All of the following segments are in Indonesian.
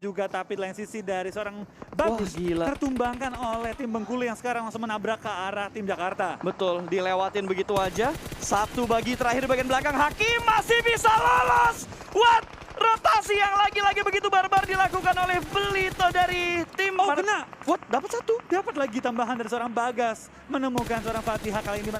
juga, tapi di lain sisi dari seorang Bagus tertumbangkan oleh tim Bengkulu yang sekarang langsung menabrak ke arah tim Jakarta. Betul, dilewatin begitu aja. Satu bagi terakhir bagian belakang, Hakim masih bisa lolos. What? Rotasi yang lagi-lagi begitu barbar dilakukan oleh Belito dari tim. Oh kena. What? Dapat satu. Dapat lagi tambahan dari seorang Bagas. Menemukan seorang Fatihah kali ini.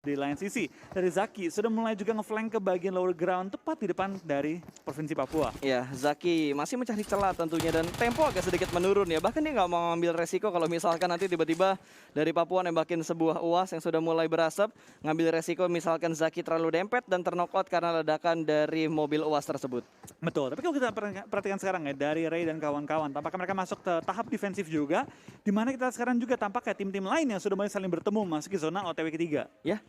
Di lain sisi, dari Zaki sudah mulai juga ngeflank ke bagian lower ground tepat di depan dari Provinsi Papua. Ya, Zaki masih mencari celah tentunya dan tempo agak sedikit menurun ya. Bahkan dia nggak mau ngambil resiko kalau misalkan nanti tiba-tiba dari Papua nembakin sebuah UAS yang sudah mulai berasap. Ngambil resiko misalkan Zaki terlalu dempet dan terknockout karena ledakan dari mobil UAS tersebut. Betul, tapi kalau kita perhatikan sekarang ya, dari Ray dan kawan-kawan, tampaknya mereka masuk ke tahap defensif juga. Dimana kita sekarang juga tampaknya tim-tim lain yang sudah mulai saling bertemu masuk ke zona OTW ketiga. Ya.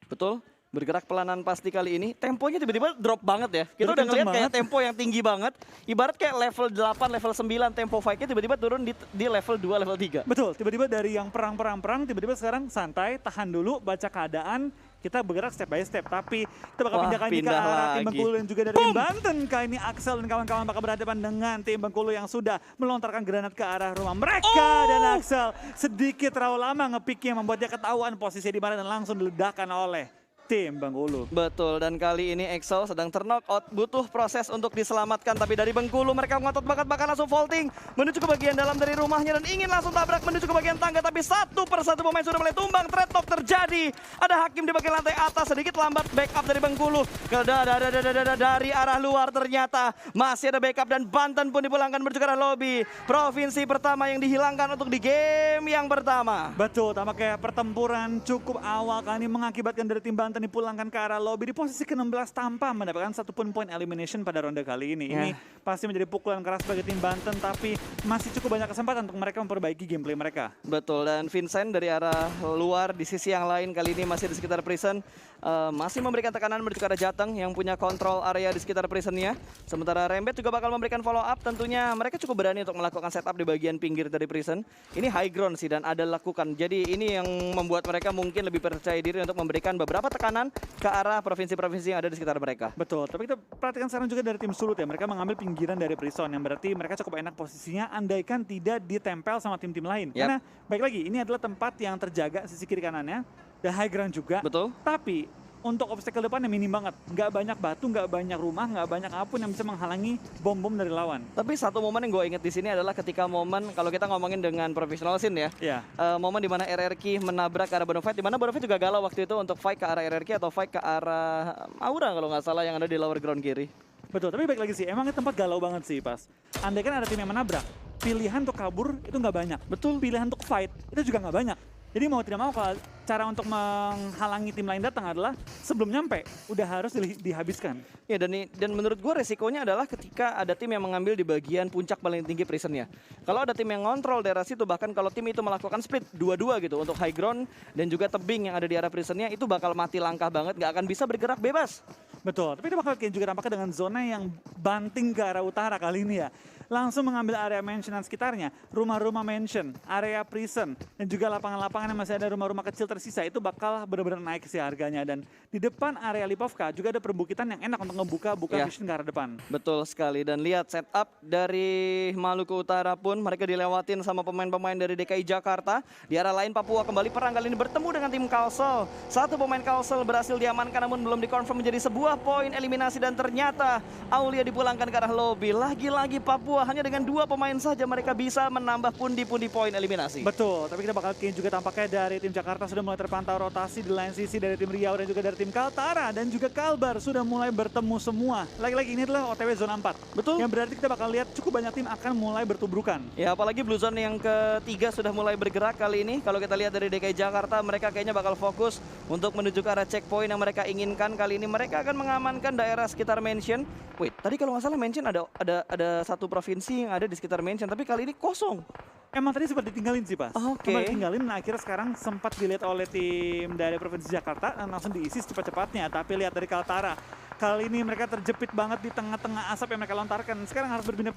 Betul, bergerak pelanan pasti kali ini. Temponya tiba-tiba drop banget ya. Kita udah ngeliat kayak tempo yang tinggi banget. Ibarat kayak level 8, level 9 tempo fight-nya tiba-tiba turun di level 2, level 3. Betul, tiba-tiba dari yang perang, tiba-tiba sekarang santai, tahan dulu, baca keadaan. Kita bergerak step by step, tapi kita bakal pindahkan ke arah tim Bengkulu dan juga dari tim Banten. Kali ini Axel dan kawan-kawan bakal berhadapan dengan tim Bengkulu yang sudah melontarkan granat ke arah rumah mereka. Dan Axel sedikit terlalu lama nge-pick yang membuat dia ketahuan posisi di mana dan langsung diledakkan oleh tim Bengkulu. Betul, dan kali ini Excel sedang terknockout, butuh proses untuk diselamatkan. Tapi dari Bengkulu mereka ngotot banget bahkan langsung vaulting menuju ke bagian dalam dari rumahnya dan ingin langsung tabrak menuju ke bagian tangga. Tapi satu persatu pemain sudah mulai tumbang, threat talk terjadi. Ada Hakim di bagian lantai atas, sedikit lambat backup dari Bengkulu. Dari arah luar ternyata masih ada backup dan Banten pun dipulangkan menuju ke arah lobby. Provinsi pertama yang dihilangkan untuk di game yang pertama. Betul, tampaknya pertempuran cukup awal kali ini mengakibatkan dari tim Banten dipulangkan ke arah lobby di posisi ke-16 tanpa mendapatkan satupun poin elimination pada ronde kali ini. Ini pasti menjadi pukulan keras bagi tim Banten, tapi masih cukup banyak kesempatan untuk mereka memperbaiki gameplay mereka. Betul, dan Vincent dari arah luar di sisi yang lain kali ini masih di sekitar prison. Masih memberikan tekanan menuju ke arah Jateng yang punya kontrol area di sekitar prisonnya. Sementara Rembet juga bakal memberikan follow up. Tentunya mereka cukup berani untuk melakukan setup di bagian pinggir dari prison. Ini high ground sih dan ada lakukan. Jadi ini yang membuat mereka mungkin lebih percaya diri untuk memberikan beberapa tekanan ke arah provinsi-provinsi yang ada di sekitar mereka. Betul, tapi kita perhatikan sekarang juga dari tim Sulut ya. Mereka mengambil pinggiran dari prison yang berarti mereka cukup enak posisinya andaikan tidak ditempel sama tim-tim lain. Karena baik lagi ini adalah tempat yang terjaga sisi kiri kanannya. Dan high ground juga. Betul. Tapi untuk obstacle depannya minim banget. Nggak banyak batu, nggak banyak rumah, nggak banyak apapun yang bisa menghalangi bom-bom dari lawan. Tapi satu momen yang gue inget di sini adalah ketika momen kalau kita ngomongin dengan professional scene ya. Momen dimana RRQ menabrak ke arah Bonafide, dimana Bonafide juga galau waktu itu untuk fight ke arah RRQ atau fight ke arah Aura kalau nggak salah yang ada di lower ground kiri. Betul, tapi baik lagi sih, emang tempat galau banget sih pas. Andai kan ada tim yang menabrak, pilihan untuk kabur itu nggak banyak. Betul, pilihan untuk fight itu juga nggak banyak. Jadi mau tidak mau kalau cara untuk menghalangi tim lain datang adalah sebelum nyampe udah harus dihabiskan. Ya dan menurut gue resikonya adalah ketika ada tim yang mengambil di bagian puncak paling tinggi prisonnya. Kalau ada tim yang ngontrol daerah situ, bahkan kalau tim itu melakukan split 2-2 gitu untuk high ground dan juga tebing yang ada di arah prisonnya, itu bakal mati langkah banget, nggak akan bisa bergerak bebas. Betul, tapi itu bakal juga tampaknya dengan zona yang banting ke arah utara kali ini ya. Langsung mengambil area mansion dan sekitarnya, rumah-rumah mansion, area prison, dan juga lapangan-lapangan yang masih ada rumah-rumah kecil tersisa, itu bakal benar-benar naik sih harganya. Dan di depan area Lipovka juga ada perbukitan yang enak untuk ngebuka vision ke arah depan. Betul sekali, dan lihat setup dari Maluku Utara pun mereka dilewatin sama pemain-pemain dari DKI Jakarta. Di arah lain Papua kembali perang kali ini bertemu dengan tim Kalsel. Satu pemain Kalsel berhasil diamankan namun belum dikonfirm menjadi sebuah poin eliminasi dan ternyata Aulia dipulangkan ke arah lobby. Lagi-lagi Papua hanya dengan 2 pemain saja mereka bisa menambah pundi-pundi poin eliminasi. Betul, tapi kita bakal juga tampaknya dari tim Jakarta sudah mulai terpantau rotasi di lain sisi dari tim Riau dan juga dari tim Kaltara dan juga Kalbar sudah mulai bertemu semua. Lagi-lagi ini adalah OTW zona 4. Betul. Yang berarti kita bakal lihat cukup banyak tim akan mulai bertubrukan. Ya apalagi Blue Zone yang ketiga sudah mulai bergerak kali ini. Kalau kita lihat dari DKI Jakarta mereka kayaknya bakal fokus untuk menuju ke arah checkpoint yang mereka inginkan. Kali ini mereka akan mengamankan daerah sekitar mansion. Wait, tadi kalau nggak salah mansion ada satu provinsi yang ada di sekitar mansion, tapi kali ini kosong. Emang tadi sempat ditinggalin sih Pas. Sempat ditinggalin, nah akhirnya sekarang sempat dilihat oleh tim dari Provinsi Jakarta dan langsung diisi secepat-cepatnya. Tapi lihat dari Kaltara, Kali ini mereka terjepit banget di tengah-tengah asap yang mereka lontarkan. Sekarang harus berpindah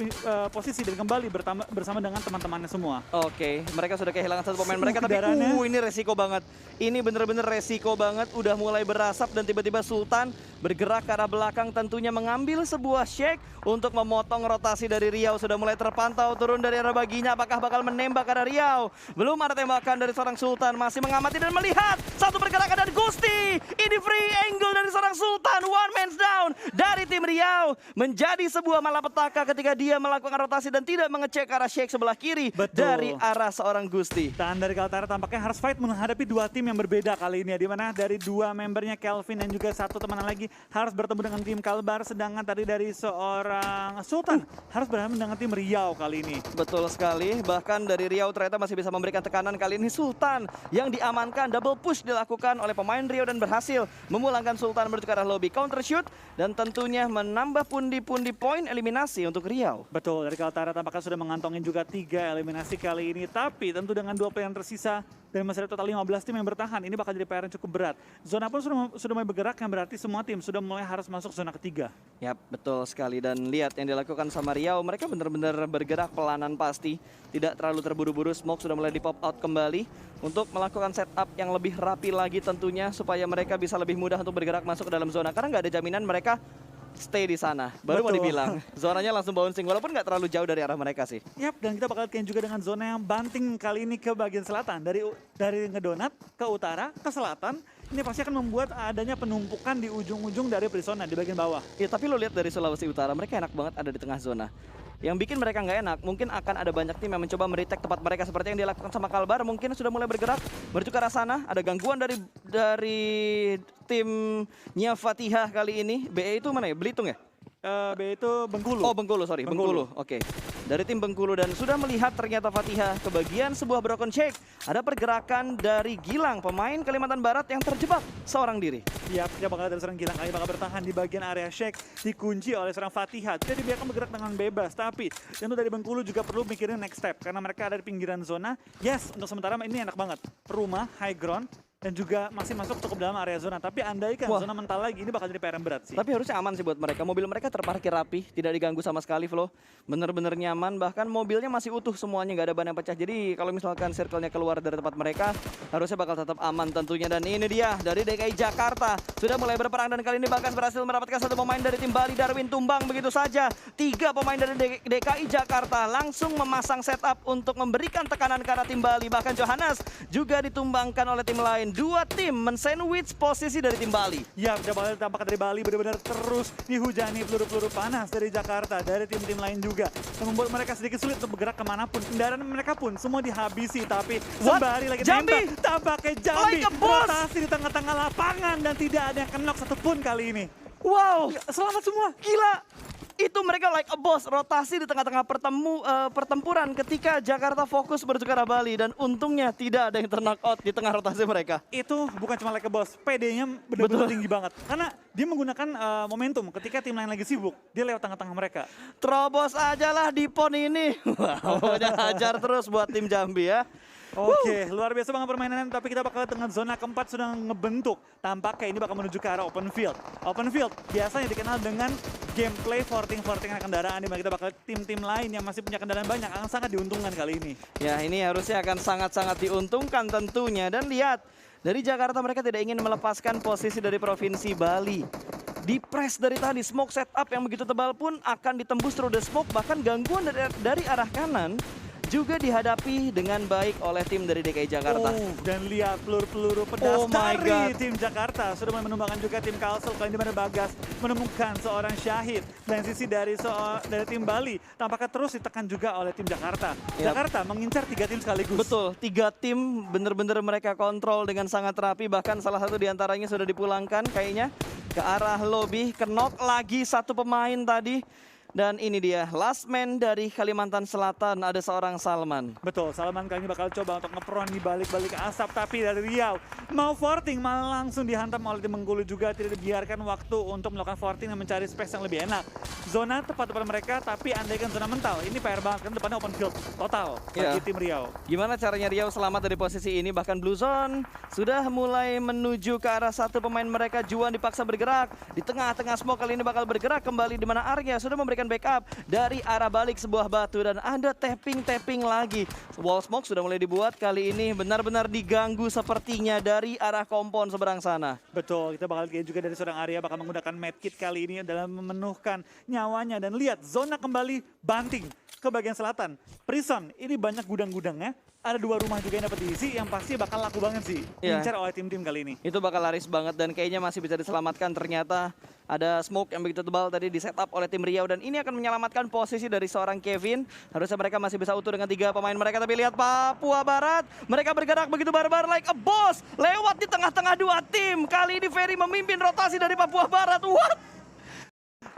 posisi dan kembali bersama dengan teman-temannya semua. Oke, mereka sudah kehilangan satu pemain mereka, tapi ini resiko banget. Ini bener-bener resiko banget, udah mulai berasap dan tiba-tiba Sultan bergerak ke arah belakang tentunya mengambil sebuah shake untuk memotong rotasi dari Riau. Sudah mulai terpantau turun dari arah baginya, apakah bakal menembak ke arah Riau? Belum ada tembakan dari seorang Sultan, masih mengamati dan melihat satu pergerakan dari Gusti. Ini free angle dari seorang Sultan, one man down dari tim Riau. Menjadi sebuah malapetaka ketika dia melakukan rotasi dan tidak mengecek ke arah shake sebelah kiri. Betul. Dari arah seorang Gusti. Dan dari Kaltara tampaknya harus fight menghadapi dua tim yang berbeda kali ini ya. Dimana dari dua membernya Kelvin dan juga satu teman lagi harus bertemu dengan tim Kalbar. Sedangkan tadi dari seorang Sultan harus berhadapan dengan tim Riau kali ini. Betul sekali, bahkan dari Riau ternyata masih bisa memberikan tekanan. Kali ini Sultan yang diamankan, double push dilakukan oleh pemain Riau dan berhasil memulangkan Sultan menuju ke arah lobby. Counter shoot dan tentunya menambah pundi-pundi poin eliminasi untuk Riau. Betul, dari Kaltara tampaknya sudah mengantongin juga 3 eliminasi kali ini. Tapi tentu dengan 2 player yang tersisa dan masih ada total 15 tim yang bertahan, ini bakal jadi PR yang cukup berat. Zona pun sudah mulai bergerak, yang berarti semua tim sudah mulai harus masuk zona ketiga. Yap, betul sekali. Dan lihat yang dilakukan sama Riau, mereka benar-benar bergerak pelanan pasti. Tidak terlalu terburu-buru, smoke sudah mulai di pop out kembali untuk melakukan setup yang lebih rapi lagi tentunya supaya mereka bisa lebih mudah untuk bergerak masuk ke dalam zona. Karena nggak ada jaminan mereka stay di sana. Baru mau dibilang, zonanya langsung bouncing walaupun nggak terlalu jauh dari arah mereka sih. Yap, dan kita bakal lihat juga dengan zona yang banting kali ini ke bagian selatan. Dari ngedonat ke utara, ke selatan. Ini pasti akan membuat adanya penumpukan di ujung-ujung dari Prisona di bagian bawah. Ya, tapi lo lihat dari Sulawesi Utara, mereka enak banget ada di tengah zona. Yang bikin mereka nggak enak, mungkin akan ada banyak tim yang mencoba meretake tempat mereka seperti yang dilakukan sama Kalbar. Mungkin sudah mulai bergerak menuju ke arah sana. Ada gangguan dari timnya Fatihah kali ini. BE itu mana ya? Belitung ya? B itu Bengkulu. Oh, Bengkulu, sorry. Bengkulu. Oke. Dari tim Bengkulu dan sudah melihat ternyata Fatihah ke bagian sebuah broken shake. Ada pergerakan dari Gilang, pemain Kalimantan Barat yang terjebak seorang diri. Iya, dia bakal dari seorang Gilang kali bakal bertahan di bagian area shake, dikunci oleh seorang Fatihah. Jadi dia akan bergerak dengan bebas, tapi tentu dari Bengkulu juga perlu mikirin next step karena mereka ada di pinggiran zona. Yes, untuk sementara ini enak banget. Rumah, high ground, dan juga masih masuk cukup dalam area zona. Tapi andaikan zona mental lagi, ini bakal jadi PR yang berat sih. Tapi harusnya aman sih buat mereka. Mobil mereka terparkir rapi, tidak diganggu sama sekali, Flo. Bener-bener nyaman, bahkan mobilnya masih utuh semuanya, nggak ada ban yang pecah. Jadi kalau misalkan circle-nya keluar dari tempat mereka, harusnya bakal tetap aman tentunya. Dan ini dia dari DKI Jakarta. Sudah mulai berperang dan kali ini bahkan berhasil mendapatkan satu pemain dari tim Bali, Darwin tumbang begitu saja. 3 pemain dari DKI Jakarta langsung memasang setup untuk memberikan tekanan ke arah tim Bali. Bahkan Johannes juga ditumbangkan oleh tim lain. 2 tim men-sandwich posisi dari tim Bali. Ya, udah bakal tampak dari Bali benar-benar terus dihujani peluru-peluru panas dari Jakarta, dari tim-tim lain juga. Yang membuat mereka sedikit sulit untuk bergerak kemanapun. Kendaraan mereka pun semua dihabisi, tapi sembari lagi Jambi! nembak, tampaknya Jambi Like a boss! rotasi di tengah-tengah lapangan dan tidak ada yang kenok satupun kali ini. Wow, Selamat semua. gila. Itu mereka like a boss, rotasi di tengah-tengah pertempuran ketika Jakarta fokus menuju ke arah Bali. Dan untungnya tidak ada yang knock out di tengah rotasi mereka. Itu bukan cuma like a boss, PD-nya benar-benar tinggi banget. Karena dia menggunakan momentum ketika tim lain lagi sibuk, dia lewat tengah-tengah mereka. Terobos aja lah di pon ini. Wow, hajar terus buat tim Jambi ya. Oke, luar biasa banget permainan, tapi kita bakal dengan zona keempat sudah ngebentuk. Tampaknya ini bakal menuju ke arah open field. Open field biasanya dikenal dengan gameplay forting-fortingan kendaraan, di mana kita bakal tim-tim lain yang masih punya kendaraan banyak akan sangat diuntungkan kali ini. Ya, ini harusnya akan sangat-sangat diuntungkan tentunya. Dan lihat, dari Jakarta mereka tidak ingin melepaskan posisi dari Provinsi Bali. Di press dari tadi, smoke setup yang begitu tebal pun akan ditembus through the smoke. Bahkan gangguan dari arah kanan juga dihadapi dengan baik oleh tim dari DKI Jakarta. Dan lihat peluru-peluru pedas my dari God. tim Jakarta. Sudah mulai menumbangkan juga tim Kalsel, kali ini dimana Bagas menemukan seorang syahid. Dan sisi dari tim Bali tampaknya terus ditekan juga oleh tim Jakarta. Yap. Jakarta mengincar 3 tim sekaligus. Betul, 3 tim bener-bener mereka kontrol dengan sangat rapi. Bahkan salah satu diantaranya sudah dipulangkan kayaknya ke arah lobby. Kenok lagi satu pemain tadi. Dan ini dia last man dari Kalimantan Selatan, ada seorang Salman. Betul, Salman kali ini bakal coba untuk ngepron di balik-balik asap, tapi dari Riau mau forting malah langsung dihantam oleh tim Bengkulu juga, tidak dibiarkan waktu untuk melakukan forting dan mencari space yang lebih enak. Zona tepat depan mereka, tapi andaikan zona mental, ini PR banget kan depannya open field total bagi tim Riau. Gimana caranya Riau selamat dari posisi ini? Bahkan Blue Zone sudah mulai menuju ke arah satu pemain mereka. Juan dipaksa bergerak di tengah-tengah smoke, kali ini bakal bergerak kembali di mana Arya sudah memberikan backup dari arah balik sebuah batu dan ada tapping lagi. Wall smoke sudah mulai dibuat, kali ini benar-benar diganggu sepertinya dari arah kompon seberang sana. Betul, kita bakal lihat juga dari seorang Arya bakal menggunakan medkit kali ini dalam memenuhkan nyawanya, dan lihat zona kembali banting ke bagian selatan. Prison ini banyak gudang-gudangnya. Ada 2 rumah juga yang dapat diisi, yang pasti bakal laku banget sih. Diincar oleh tim-tim kali ini. Itu bakal laris banget dan kayaknya masih bisa diselamatkan. Ternyata ada smoke yang begitu tebal tadi di setup oleh tim Riau dan ini akan menyelamatkan posisi dari seorang Kevin. Harusnya mereka masih bisa utuh dengan 3 pemain mereka, tapi lihat Papua Barat, mereka bergerak begitu barbar like a boss lewat di tengah-tengah 2 tim. Kali ini Ferry memimpin rotasi dari Papua Barat. What?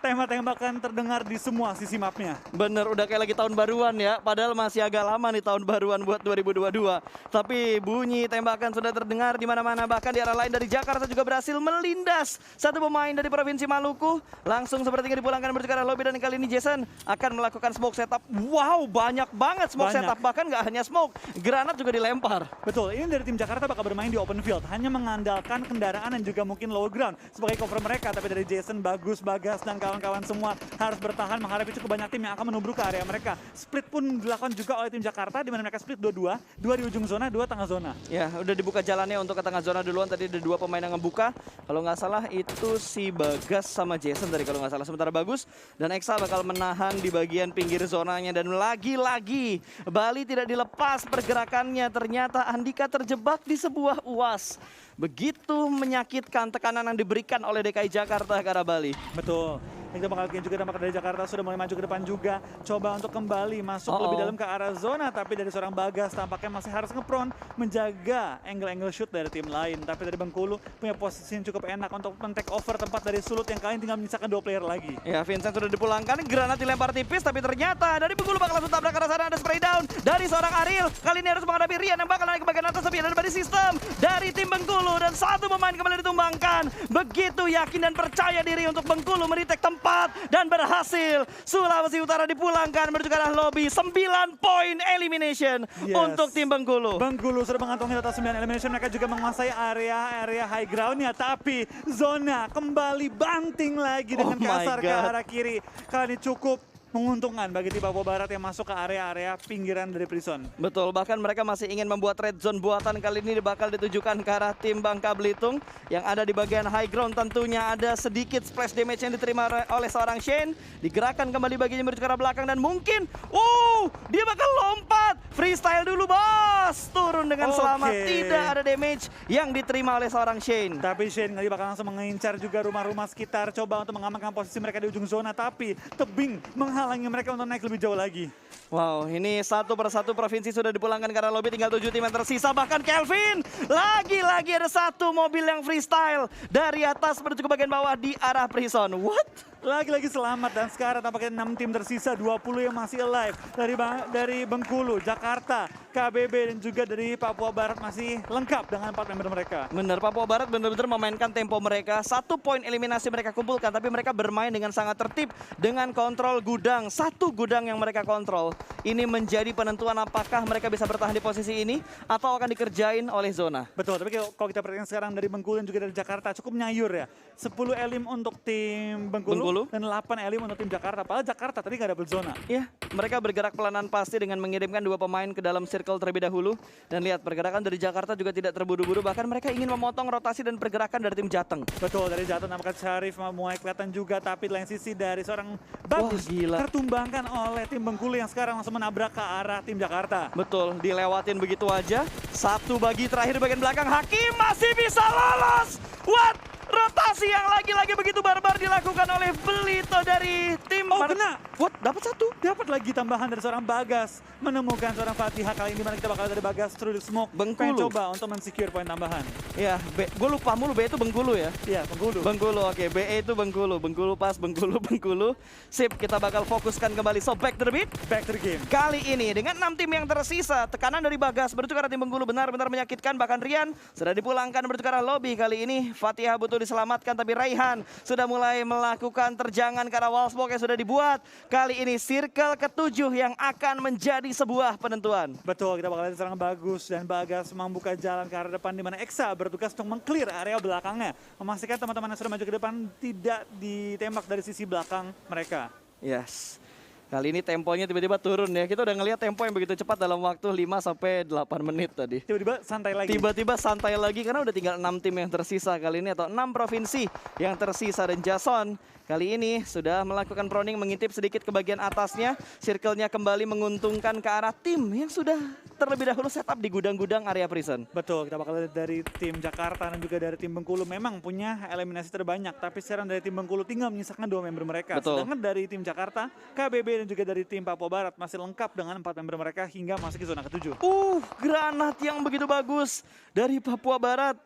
Tembak-tembakan terdengar di semua sisi mapnya. Bener, udah kayak lagi tahun baruan ya. Padahal masih agak lama nih tahun baruan buat 2022. Tapi bunyi tembakan sudah terdengar di mana-mana. Bahkan di arah lain dari Jakarta juga berhasil melindas satu pemain dari Provinsi Maluku. Langsung sepertinya dipulangkan menuju ke arah lobby dan kali ini Jason akan melakukan smoke setup. Wow, banyak banget smoke setup. Bahkan nggak hanya smoke, granat juga dilempar. Betul, ini dari tim Jakarta bakal bermain di open field. Hanya mengandalkan kendaraan dan juga mungkin low ground sebagai cover mereka. Tapi dari Jason, Bagus, Bagas, dan kawan-kawan semua harus bertahan menghadapi cukup banyak tim yang akan menubruk ke area mereka. Split pun dilakukan juga oleh tim Jakarta, di mana mereka split 2-2, 2 di ujung zona, 2 tengah zona. Ya, udah dibuka jalannya untuk ke tengah zona duluan. Tadi ada 2 pemain yang ngebuka. Kalau nggak salah itu si Bagas sama Jason tadi kalau nggak salah. Sementara Bagus dan Eksa bakal menahan di bagian pinggir zonanya. Dan lagi-lagi Bali tidak dilepas pergerakannya. Ternyata Andika terjebak di sebuah UAS. Begitu menyakitkan tekanan yang diberikan oleh DKI Jakarta ke arah Bali. Betul. Kita bakal lihat juga dampak dari Jakarta sudah mulai maju ke depan juga. Coba untuk kembali masuk lebih dalam ke arah zona. Tapi dari seorang Bagas tampaknya masih harus ngepron menjaga angle-angle shoot dari tim lain. Tapi dari Bengkulu punya posisi yang cukup enak untuk men-take over tempat dari Sulut yang kalian tinggal menyisakan 2 player lagi. Ya, Vincent sudah dipulangkan, granat dilempar tipis. Tapi ternyata dari Bengkulu bakal langsung tabrak ke arah sana. Ada spray down dari seorang Ariel. Kali ini harus menghadapi Rian yang bakal naik ke bagian atas. Tapi ada dari sistem dari tim Bengkulu. Dan 1 pemain kembali ditumbangkan. Begitu yakin dan percaya diri untuk Bengkulu meretake tempat. Dan berhasil. Sulawesi Utara dipulangkan menuju ke arah lobby. 9 poin elimination untuk tim Bengkulu. Bengkulu sudah mengantongi total 9 elimination. Mereka juga menguasai area high groundnya. Tapi zona kembali banting lagi dengan kasar ke arah kiri. Kali ini cukup menguntungkan bagi tim Papua Barat yang masuk ke area-area pinggiran dari prison. Betul, bahkan mereka masih ingin membuat red zone buatan. Kali ini bakal ditujukan ke arah tim Bangka Belitung yang ada di bagian high ground. Tentunya ada sedikit splash damage yang diterima oleh seorang Shane. Digerakkan kembali baginya menuju ke arah belakang dan mungkin dia bakal lompat. Freestyle dulu bos. Turun dengan selamat, tidak ada damage yang diterima oleh seorang Shane. Tapi Shane kali bakal langsung mengincar juga rumah-rumah sekitar. Coba untuk mengamankan posisi mereka di ujung zona. Tapi tebing menghalangi mereka untuk naik lebih jauh lagi. Wow, ini 1 persatu provinsi sudah dipulangkan ke arah lobby. Tinggal 7 tim yang tersisa. Bahkan Kelvin, lagi-lagi ada 1 mobil yang freestyle dari atas menuju ke bagian bawah di arah prison. What? Lagi-lagi selamat dan sekarang tampaknya 6 tim tersisa, 20 yang masih alive. Dari Bengkulu, Jakarta, KBB dan juga dari Papua Barat masih lengkap dengan 4 member mereka. Bener, Papua Barat benar-benar memainkan tempo mereka. 1 poin eliminasi mereka kumpulkan, tapi mereka bermain dengan sangat tertib dengan kontrol gudang. 1 gudang yang mereka kontrol. Ini menjadi penentuan apakah mereka bisa bertahan di posisi ini atau akan dikerjain oleh zona. Betul, tapi kalau kita perhatikan sekarang dari Bengkulu dan juga dari Jakarta cukup nyayur ya. 10 elim untuk tim Bengkulu dan 8 elim untuk tim Jakarta. Padahal Jakarta tadi nggak dapet zona. Iya, mereka bergerak pelanan pasti dengan mengirimkan 2 pemain ke dalam circle terlebih dahulu. Dan lihat pergerakan dari Jakarta juga tidak terburu-buru. Bahkan mereka ingin memotong rotasi dan pergerakan dari tim Jateng. Betul, dari Jateng nampaknya Syarif mulai kelihatan juga. Tapi di lain sisi dari seorang Bagus tertumbangkan oleh tim Bengkulu yang sekarang langsung menabrak ke arah tim Jakarta. Betul, dilewatin begitu aja. 1 bagi terakhir di bagian belakang. Hakim masih bisa lolos. What? Rotasi yang lagi-lagi lagi begitu barbar dilakukan oleh Belito dari tim. Oh, kena. What? Dapat satu. Dapat lagi tambahan dari seorang Bagas. Menemukan seorang Fatihah kali ini, mana kita bakal dari Bagas through the smoke. Bengkulu. Pengen coba untuk men-secure poin tambahan. Ya, gue lupa mulu B itu Bengkulu ya. Iya, Bengkulu. Bengkulu, oke. BE itu Bengkulu. Bengkulu pas, Bengkulu. Sip, kita bakal fokuskan kembali. So, back to the beat. Back to the game. Kali ini dengan 6 tim yang tersisa, tekanan dari Bagas menuju ke arah tim Bengkulu benar-benar menyakitkan. Bahkan Rian sudah dipulangkan menuju ke arah lobby. Kali ini Fatihah butuh diselamatkan, tapi Raihan sudah mulai melakukan terjangan ke arah wall smoke yang sudah dibuat. Kali ini circle ke-7 yang akan menjadi sebuah penentuan. Betul, kita bakal lihat serangan Bagus dan Bagas membuka jalan ke arah depan di mana Eksa bertugas untuk meng-clear area belakangnya. Memastikan teman-teman yang sudah maju ke depan tidak ditembak dari sisi belakang mereka. Yes. Kali ini temponya tiba-tiba turun ya. Kita udah ngelihat tempo yang begitu cepat dalam waktu 5-8 menit tadi. Tiba-tiba santai lagi. Tiba-tiba santai lagi karena udah tinggal 6 tim yang tersisa kali ini atau 6 provinsi yang tersisa. Dan Jason kali ini sudah melakukan proning, mengintip sedikit ke bagian atasnya. Circle-nya kembali menguntungkan ke arah tim yang sudah terlebih dahulu setup di gudang-gudang area prison. Betul, kita bakal lihat dari tim Jakarta dan juga dari tim Bengkulu memang punya eliminasi terbanyak. Tapi sekarang dari tim Bengkulu tinggal menyisakan 2 member mereka. Betul. Sedangkan dari tim Jakarta, KBB dan juga dari tim Papua Barat masih lengkap dengan 4 member mereka hingga masuk ke zona ke-7. Granat yang begitu bagus dari Papua Barat.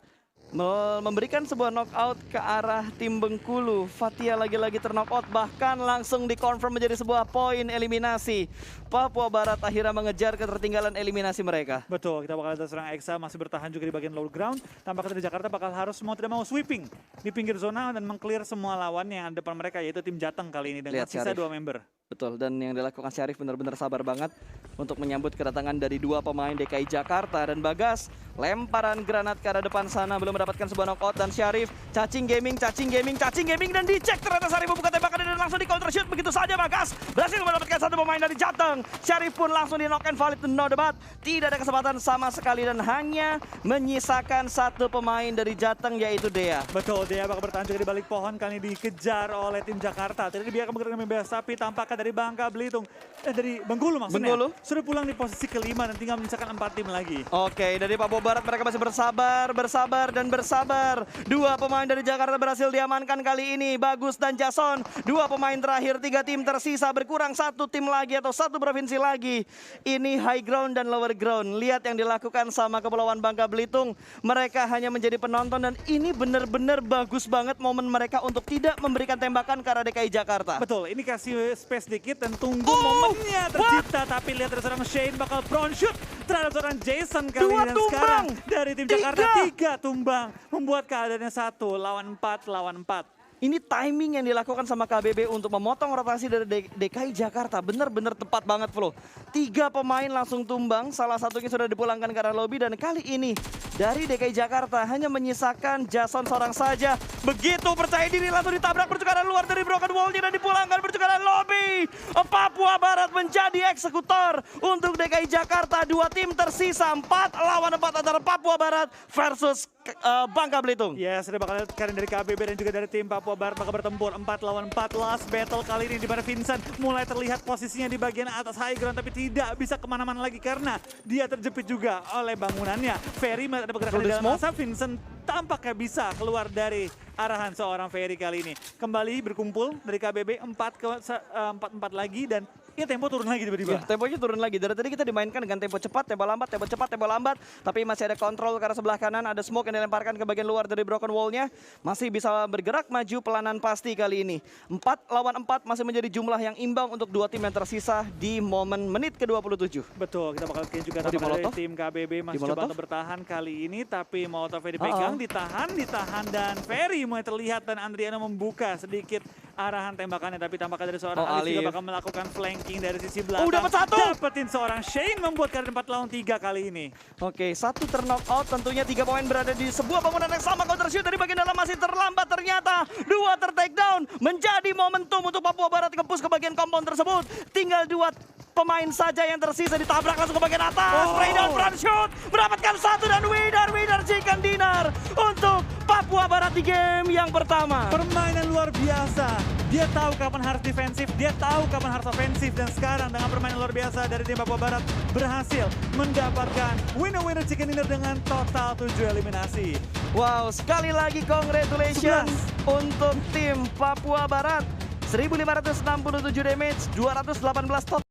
Memberikan sebuah knockout ke arah tim Bengkulu. Fatihah lagi-lagi terknockout, bahkan langsung dikonfirm menjadi sebuah poin eliminasi. Papua Barat akhirnya mengejar ketertinggalan eliminasi mereka. Betul, kita bakal lihat seorang Eksa masih bertahan juga di bagian low ground. Tampaknya dari Jakarta bakal harus mau tidak mau sweeping di pinggir zona dan meng-clear semua lawan yang ada depan mereka, yaitu tim Jateng kali ini dengan Lihat sisa Syarif. 2 member. Betul, dan yang dilakukan Syarif benar-benar sabar banget untuk menyambut kedatangan dari 2 pemain DKI Jakarta. Dan Bagas, lemparan granat ke arah depan sana, belum mendapatkan sebuah knockout. Dan Syarif, cacing gaming, dan dicek ternyata Syarif membuka tembakan dan langsung di counter shoot. Begitu saja Bagas berhasil mendapatkan 1 pemain dari Jateng. Syarif pun langsung di knock and valid, no debat. Tidak ada kesempatan sama sekali dan hanya menyisakan 1 pemain dari Jateng, yaitu Dea. Betul, dia bakal bertahan juga di balik pohon, kali ini dikejar oleh tim Jakarta. Tidak dibiarkan bergerak dengan bebas, tapi tampaknya dari Bangka Belitung, dari Bengkulu maksudnya, Bengkulu sudah pulang di posisi ke-5 dan tinggal menyisakan 4 tim lagi. Oke, dari Papua Barat mereka masih bersabar. 2 pemain dari Jakarta berhasil diamankan kali ini, Bagus dan Jason. 2 pemain terakhir, 3 tim tersisa, berkurang 1 tim lagi atau 1 provinsi lagi. Ini high ground dan lower ground. Lihat yang dilakukan sama Kepulauan Bangka Belitung. Mereka hanya menjadi penonton dan ini benar-benar bagus banget momen mereka untuk tidak memberikan tembakan ke arah DKI Jakarta. Betul, ini kasih space dikit dan tunggu momennya tercipta. Tapi lihat dari seorang Shane bakal front shoot terhadap seorang Jason kali ini. Dan sekarang dari tim Jakarta 3 tumbang. Membuat keadaannya 1 lawan 4. Ini timing yang dilakukan sama KBB untuk memotong rotasi dari DKI Jakarta. Benar-benar tepat banget, Flo. 3 pemain langsung tumbang, salah satunya sudah dipulangkan ke arah lobby. Dan kali ini dari DKI Jakarta hanya menyisakan Jason seorang saja. Begitu percaya diri langsung ditabrak bercekaran luar dari broken wall-nya dan dipulangkan bercekaran lobby. Papua Barat menjadi eksekutor untuk DKI Jakarta. 2 tim tersisa, 4 lawan 4 antara Papua Barat versus Bangka Belitung. Ya, sudah bakal lihat kalian dari KBB dan juga dari tim Papua Barat bakal bertempur 4 lawan 4 last battle kali ini, di mana Vincent mulai terlihat posisinya di bagian atas high ground tapi tidak bisa kemana-mana lagi karena dia terjepit juga oleh bangunannya. Ferry ada pergerakan di dalam masa, Vincent tampaknya bisa keluar dari arahan seorang Ferry kali ini. Kembali berkumpul dari KBB 4 lagi dan ini tempo turun lagi tiba-tiba. Ya, temponya turun lagi. Dari tadi kita dimainkan dengan tempo cepat, tempo lambat, tempo cepat, tempo lambat. Tapi masih ada kontrol ke arah sebelah kanan. Ada smoke yang dilemparkan ke bagian luar dari broken wall-nya. Masih bisa bergerak maju pelanan pasti kali ini. 4 lawan 4 masih menjadi jumlah yang imbang untuk 2 tim yang tersisa di momen menit ke-27. Betul, kita bakal lihat juga di dari tim KBB masih coba untuk bertahan kali ini. Tapi Molotovnya dipegang, ditahan dan Ferry mulai terlihat dan Andriano membuka sedikit arahan tembakannya. Tapi tampaknya dari seorang Alif juga bakal melakukan flanking dari sisi belakang. Dapat 1. Dapetin seorang Shane membuat kalian 4 lawan 3 kali ini. Oke, 1 terknockout, tentunya 3 pemain berada di sebuah bangunan yang sama. Counter shoot dari bagian dalam masih terlambat ternyata. 2 ter-takedown menjadi momentum untuk Papua Barat nge-push ke bagian compound tersebut. Tinggal 2 pemain saja yang tersisa, ditabrak langsung ke bagian atas. Spray down front shoot, mendapatkan 1 dan winner chicken dinner untuk Papua Barat di game yang pertama. Permainan luar biasa. Dia tahu kapan harus defensif, dia tahu kapan harus ofensif. Dan sekarang dengan permainan luar biasa dari tim Papua Barat berhasil mendapatkan winner chicken dinner dengan total 7 eliminasi. Wow, sekali lagi congratulations. 11. untuk tim Papua Barat. 1567 damage, 218 total.